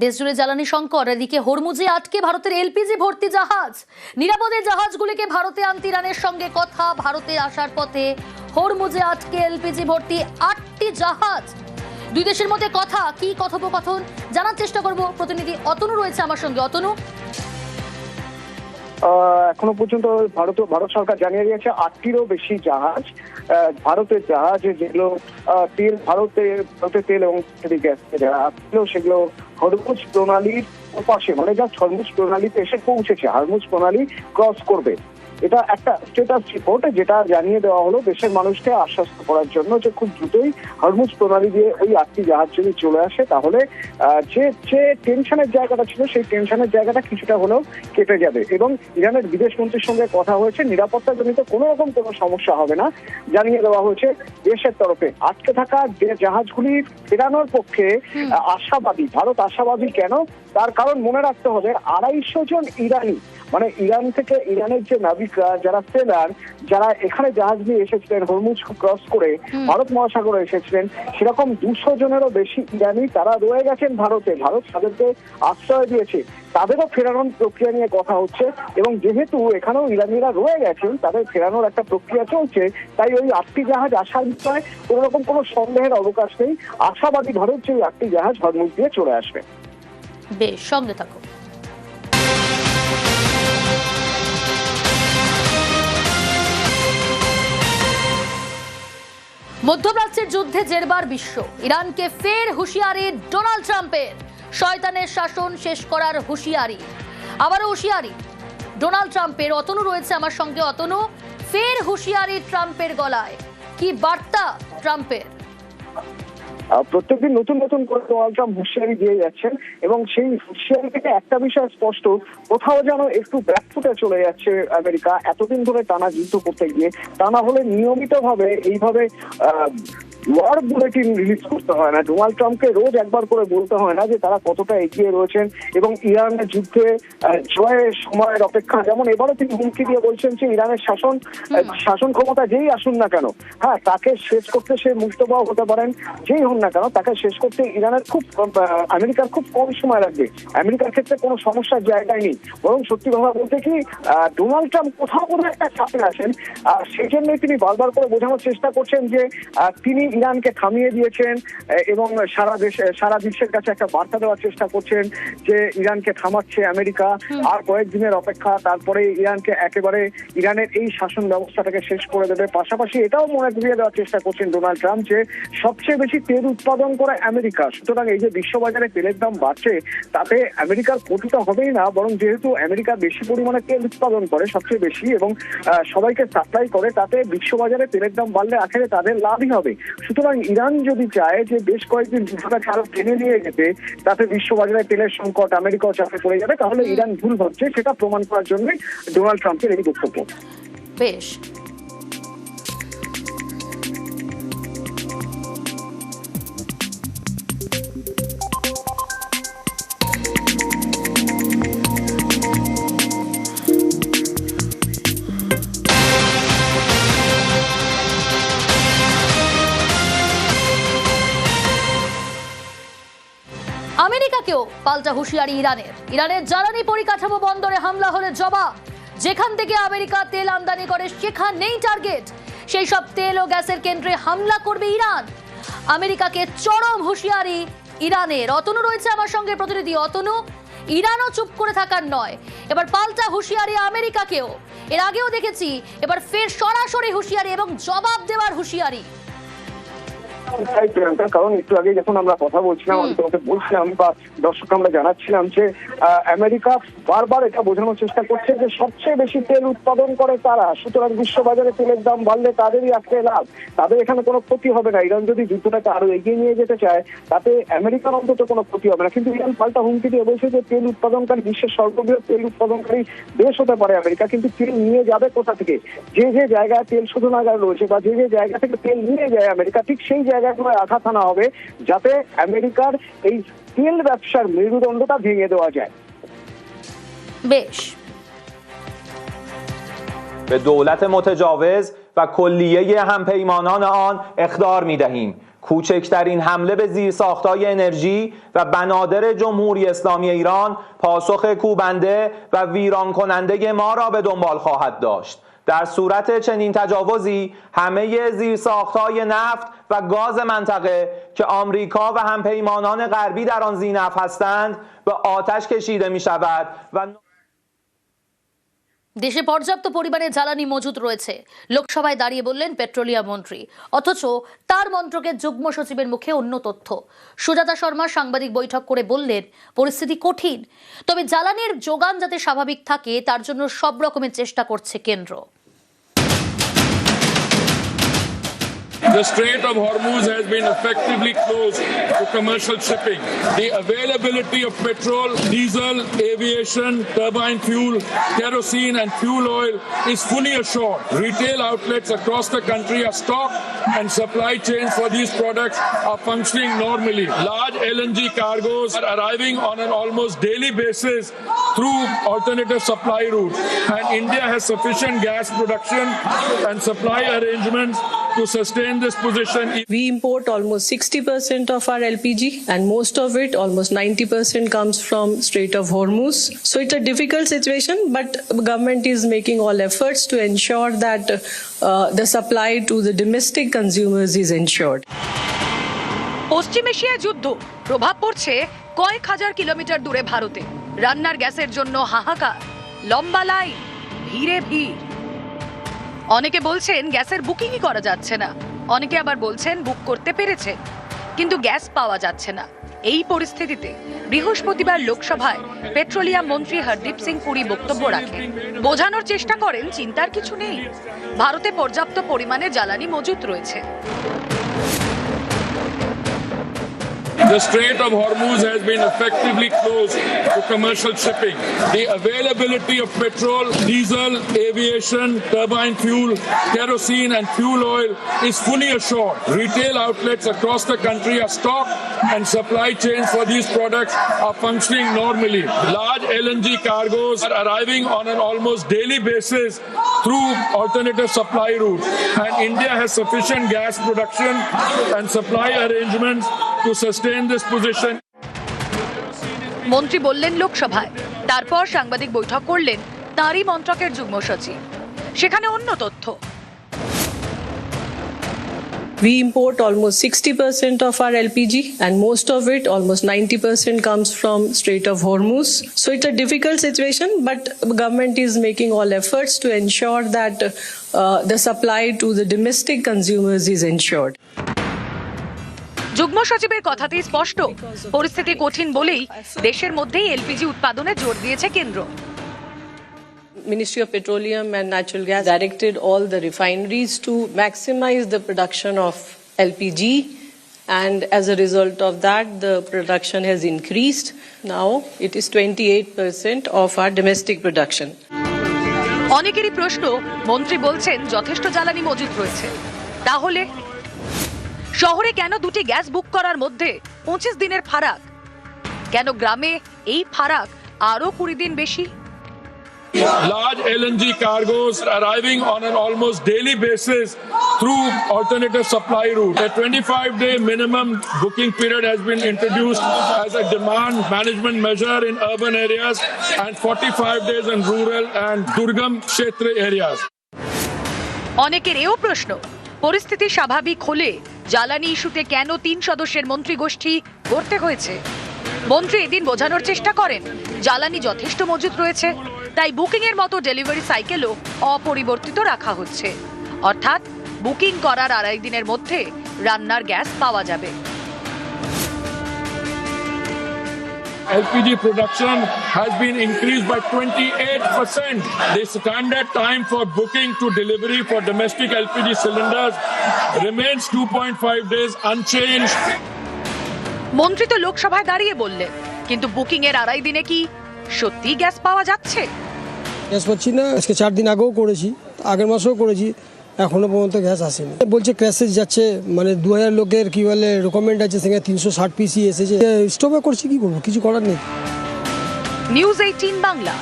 দেশজুড়ে জ্বালানি সংকট, এদিকে হরমুজে আটকে ভারতের এলপিজি ভর্তি জাহাজ। নিরাপদে জাহাজগুলিকে ভারতে আনতে ইরানের সঙ্গে কথা। ভারতে আসার পথে হরমুজে আটকে এলপিজি ভর্তি 8টি জাহাজ। দুই দেশের মধ্যে কথা, কি কথোপকথন জানার চেষ্টা করব। প্রতিনিধি অতনু রয়েছে আমার সঙ্গে। অতনু, এখনো পর্যন্ত ভারত সরকার জানিয়ে দিয়েছে 8টিরও বেশি জাহাজ, ভারতের জাহাজ যেগুলো তেল ভারতে তেল এবং গ্যাস সেগুলো হরমুজ প্রণালীর পাশে, মানে যা হরমুজ প্রণালীতে এসে পৌঁছেছে, হরমুজ প্রণালী ক্রস করবে। এটা একটা স্ট্যাটাস রিপোর্ট যেটা জানিয়ে দেওয়া হলো দেশের মানুষকে আশ্বস্ত করার জন্য যে খুব দ্রুতই হরমুজ প্রণালী দিয়ে ওই 8টি জাহাজ যদি চলে আসে তাহলে যে টেনশনের জায়গাটা ছিল সেই টেনশনের জায়গাটা কিছুটা হলেও কেটে যাবে। এবং ইরানের বিদেশ মন্ত্রীর সঙ্গে কথা হয়েছে, নিরাপত্তাজনিত কোনো রকম কোনো সমস্যা হবে না জানিয়ে দেওয়া হয়েছে দেশের তরফে। আটকে থাকা যে জাহাজগুলি ফেরানোর পক্ষে আশাবাদী ভারত। আশাবাদী কেন? তার কারণ মনে রাখতে হবে 250 জন ইরানি, মানে ইরান থেকে ইরানের যে নাবিকরা যারা সেলার, যারা এখানে জাহাজ নিয়ে এসেছিলেন হরমুজ ক্রস করে ভারত মহাসাগরে এসেছিলেন, সেরকম 200 জনেরও বেশি ইরানি তারা রয়ে গেছেন ভারতে। ভারত তাদেরকে আশ্রয় দিয়েছে, তাদেরও ফেরানোর প্রক্রিয়া নিয়ে কথা হচ্ছে। এবং যেহেতু এখানেও ইরানিরা রয়ে গেছেন, তাদের ফেরানোর একটা প্রক্রিয়া চলছে, তাই ওই 8টি জাহাজ আসার বিষয়ে কোন রকম কোনো সন্দেহের অবকাশ নেই। আশাবাদী ভারত যে 8টি জাহাজ হরমুজ দিয়ে চলে আসবে। বেশ, সঙ্গে থাকো। মধ্যপ্রাচ্যের যুদ্ধে জেরবার বিশ্ব। ইরানকে ফের হুঁশিয়ারি ডোনাল্ড ট্রাম্পের। শয়তানের শাসন শেষ করার হুঁশিয়ারি, আবারও হুঁশিয়ারি ডোনাল্ড ট্রাম্পের। অতনু রয়েছে আমার সঙ্গে। অতনু, ফের হুঁশিয়ারি ট্রাম্পের গলায়, কি বার্তা ট্রাম্পের? প্রত্যেকদিন নতুন নতুন করে ডোনাল্ড ট্রাম্প হুঁশিয়ারি দিয়ে যাচ্ছেন এবং সেই হুঁশিয়ারি থেকে একটা বিষয় স্পষ্ট, কোথাও যেন একটু ব্যাকফুটে চলে যাচ্ছে আমেরিকা। এতদিন ধরে টানা যুদ্ধ করতে গিয়ে, তা না হলে নিয়মিতভাবে এইভাবে ওয়ার বুলেটিন রিলিজ করতে হয় না। ডোনাল্ড ট্রাম্পকে রোজ একবার করে বলতে হয় না যে তারা কতটা এগিয়ে রয়েছেন এবং ইরানের যুদ্ধে জয়ের সময়ের অপেক্ষা। যেমন এবারও তিনি হুমকি দিয়ে বলছেন যে ইরানের শাসন ক্ষমতা যেই আসুন না কেন, হ্যাঁ, তাকে শেষ করতে সে মুক্তবাহ হতে পারেন, যেই হন না কেন, তাকে শেষ করতে আমেরিকার খুব কম সময় লাগবে। আমেরিকার ক্ষেত্রে কোনো সমস্যার জায়গায় নেই। বরং সত্যি কথা বলতে কি, ডোনাল্ড ট্রাম্প কোথাও কোনো একটা চাপে আসেন। সেই জন্যই তিনি বারবার করে বোঝানোর চেষ্টা করছেন যে তিনি ইরানকে থামিয়ে দিয়েছেন এবং সারা বিশ্বের কাছে একটা বার্তা দেওয়ার চেষ্টা করছেন যে ইরানকে থামাচ্ছে আমেরিকা, আর কয়েকদিনের অপেক্ষা, তারপরে ইরানকে একেবারে ইরানের এই শাসন ব্যবস্থাটাকে শেষ করে দেবে। পাশাপাশি এটাও মনে করিয়ে দেওয়ার চেষ্টা করছেন ডোনাল্ড ট্রাম্প যে সবচেয়ে বেশি তেল উৎপাদন করে আমেরিকা। সুতরাং এই যে বিশ্ববাজারে তেলের দাম বাড়ছে, তাতে আমেরিকার ক্ষতিটা হবেই না, বরং যেহেতু আমেরিকা বেশি পরিমাণে তেল উৎপাদন করে, সবচেয়ে বেশি, এবং সবাইকে সাপ্লাই করে, তাতে বিশ্ববাজারে তেলের দাম বাড়লে আখেরে তাদের লাভই হবে। সুতরাং ইরান যদি চায় যে বেশ কয়েকদিন যুদ্ধটাকে আরো টেনে নিয়ে যেতে, তাতে বিশ্ববাজারে তেলের সংকট আমেরিকাও চাপে পড়ে যাবে, তাহলে ইরান ভুল ভাবছে, সেটা প্রমাণ করার জন্য ডোনাল্ড ট্রাম্পের এই বক্তব্য। বেশ, আমেরিকাকেও পাল্টা হুঁশিয়ারি ইরানের জ্বালানি পরিকাঠামো বন্দরে হামলা হলে জবাব। যেখান থেকে আমেরিকা তেল আমদানি করে সেখানেই টার্গেট। সেই সব তেল ও গ্যাসের কেন্দ্রে হামলা করবে ইরান। আমেরিকাকে চরম হুঁশিয়ারি ইরানের। অতনু রয়েছে আমার সঙ্গে প্রতিনিধি। অতনু, ইরানও চুপ করে থাকার নয়, এবার পাল্টা হুঁশিয়ারি আমেরিকাকেও। এর আগেও দেখেছি, এবার ফের সরাসরি হুঁশিয়ারি এবং জবাব দেওয়ার হুঁশিয়ারি। কারণ একটু আগে যখন আমরা কথা বলছিলাম, আমি তোমাকে বলছিলাম বা দর্শক আমরা জানাচ্ছিলাম যে আমেরিকা বারবার এটা বোঝানোর চেষ্টা করছে যে সবচেয়ে বেশি তেল উৎপাদন করে তারা, সুতরাং বিশ্ববাজারে তেলের দাম বাড়লে তাদেরই আজকে লাভ, তাদের এখানে কোনো ক্ষতি হবে না। ইরান যদি যুদ্ধটাকে আরো এগিয়ে নিয়ে যেতে চায়, তাতে আমেরিকার অন্তত কোনো ক্ষতি হবে না। কিন্তু ইরান পাল্টা হুমকি দিয়ে বলছে যে তেল উৎপাদনকারী, বিশ্বের সর্ববৃহৎ তেল উৎপাদনকারী দেশ হতে পারে আমেরিকা, কিন্তু তেল নিয়ে যাবে কোথা থেকে? যে যে জায়গায় তেল শোধনাগার রয়েছে বা যে যে জায়গা থেকে তেল নিয়ে যায় আমেরিকা, ঠিক সেই জায়গাগুলোয় আঘাত আনা হবে যাতে আমেরিকার এই তেল ব্যবসার মেরুদণ্ডটা ভেঙে দেওয়া যায়। বেশ, به دولت متجاوز و کلیه همپیمانان آن اخطار می‌دهیم. کوچکترین حمله به زیرساخت‌های انرژی و بنادر جمهوری اسلامی ایران پاسخ کوبنده و ویران کننده ما را به دنبال خواهد داشت. در صورت چنین تجاوزی همه زیرساخت‌های نفت و گاز منطقه که آمریکا و همپیمانان غربی در آن ذی‌نفع هستند به آتش کشیده می‌شود و দেশে পর্যাপ্ত পরিমাণে জ্বালানি মজুদ রয়েছে, লোকসভায় দাঁড়িয়ে বললেন পেট্রোলিয়াম মন্ত্রী। অথচ তার মন্ত্রকের যুগ্ম সচিবের মুখে অন্য তথ্য। সুজাতা শর্মা সাংবাদিক বৈঠক করে বললেন পরিস্থিতি কঠিন, তবে জ্বালানির যোগান যাতে স্বাভাবিক থাকে তার জন্য সব রকমের চেষ্টা করছে কেন্দ্র। The Strait of Hormuz has been effectively closed to commercial shipping. The availability of petrol, diesel, aviation, turbine fuel, kerosene and fuel oil is fully assured. Retail outlets across the country are stocked and supply chains for these products are functioning normally. Large LNG cargoes are arriving on an almost daily basis through alternative supply routes, and India has sufficient gas production and supply arrangements to sustain this position. We import almost 60% of our LPG, and most of it, almost 90%, comes from Strait of Hormuz. So it's a difficult situation, but government is making all efforts to ensure that the supply to the domestic consumers is ensured. পশ্চিম এশিয়ায় যুদ্ধ প্রভাব পড়ছে কয়েক হাজার kilometre দূরে ভারতে। রান্নার গ্যাসের জন্য হাহাকার, লম্বা লাইন, ভিড়ে ভিড়। অনেকে বলছেন গ্যাসের বুকিংই করা যাচ্ছে না, অনেকে আবার বলছেন বুক করতে পেরেছে কিন্তু গ্যাস পাওয়া যাচ্ছে না। এই পরিস্থিতিতে বৃহস্পতিবার লোকসভায় পেট্রোলিয়াম মন্ত্রী হরদীপ সিং পুরী বক্তব্য রাখেন। বোঝানোর চেষ্টা করেন চিন্তার কিছু নেই, ভারতে পর্যাপ্ত পরিমাণে জ্বালানি মজুত রয়েছে। The Strait of Hormuz has been effectively closed to commercial shipping. The availability of petrol, diesel, aviation, turbine fuel, kerosene and fuel oil is fully assured. Retail outlets across the country are stocked and supply chains for these products are functioning normally. Large LNG cargoes are arriving on an almost daily basis through alternative supply routes, and India has sufficient gas production and supply arrangements to sustain this position. মন্ত্রী বললেন লোকসভায়, তারপর সাংবাদিক বৈঠক করলেন তারই মন্ত্রকের যুগ্ম সচিব। সেখানে অন্য তথ্য। We import almost 60% of our LPG, and most of it, almost 90%, comes from Strait of Hormuz. So it's a difficult situation, but government is making all efforts to ensure that the supply to the domestic consumers is ensured. যুগ্ম সচিবের কথাতেই স্পষ্ট, পরিস্থিতি কঠিন বলেই দেশের মধ্যেই LPG উৎপাদনে জোর দিয়েছে কেন্দ্র। Ministry of Petroleum and Natural Gas directed all the refineries to maximize the production of LPG, and as a result of that, the production has increased. Now it is 28% of our domestic production. অনেকেরই প্রশ্ন, মন্ত্রী বলছেন যথেষ্ট জ্বালানি মজুত রয়েছে, তাহলে শহরে কেন দুটি গ্যাস বুক করার মধ্যে 25 দিনের ফারাক? কেন গ্রামে এই ফারাক আরো 20 দিন বেশি? Large LNG cargoes are arriving on an almost daily basis through alternative supply route. A 25-day minimum booking period has been introduced as a demand management measure in urban areas and 45 days in rural and Durgam Kshetra areas. অনেকের এও প্রশ্ন, পরিস্থিতি স্বাভাবিক হলে জ্বালানি ইস্যুতে কেন 3 সদস্যের মন্ত্রী গোষ্ঠী গড়তে হয়েছে? মন্ত্রী এদিন বোঝানোর চেষ্টা করেন জ্বালানি যথেষ্ট মজুত রয়েছে, তাই বুকিং এর মতো ডেলিভারি সাইকেলও অপরিবর্তিত রাখা হচ্ছে, অর্থাৎ বুকিং করার 2.5 দিনের মধ্যে রান্নার গ্যাস পাওয়া যাবে। LPG production has been increased by 28%. The standard time for booking to delivery for domestic LPG cylinders remains 2.5 days unchanged. মন্ত্রী তো লোকসভায় দাঁড়িয়ে বললেন, কিন্তু বুকিং এর 2.5 দিনে কি সত্যি গ্যাস পাওয়া যাচ্ছে? গ্যাস পাচ্ছি না, আজকে 4 দিন আগেও করেছি, আগের মাসেও করেছি, এখনো পর্যন্ত গ্যাস আসেনি। বলছে ক্র্যাশেজ যাচ্ছে, মানে 2000 লোকের কি বলে রেকমেন্ড আছে, সেখানে 360 পিসি এসেছে। স্টপে করছি, কি করবো, কিছু করার নেই। নিউজ 18 বাংলা।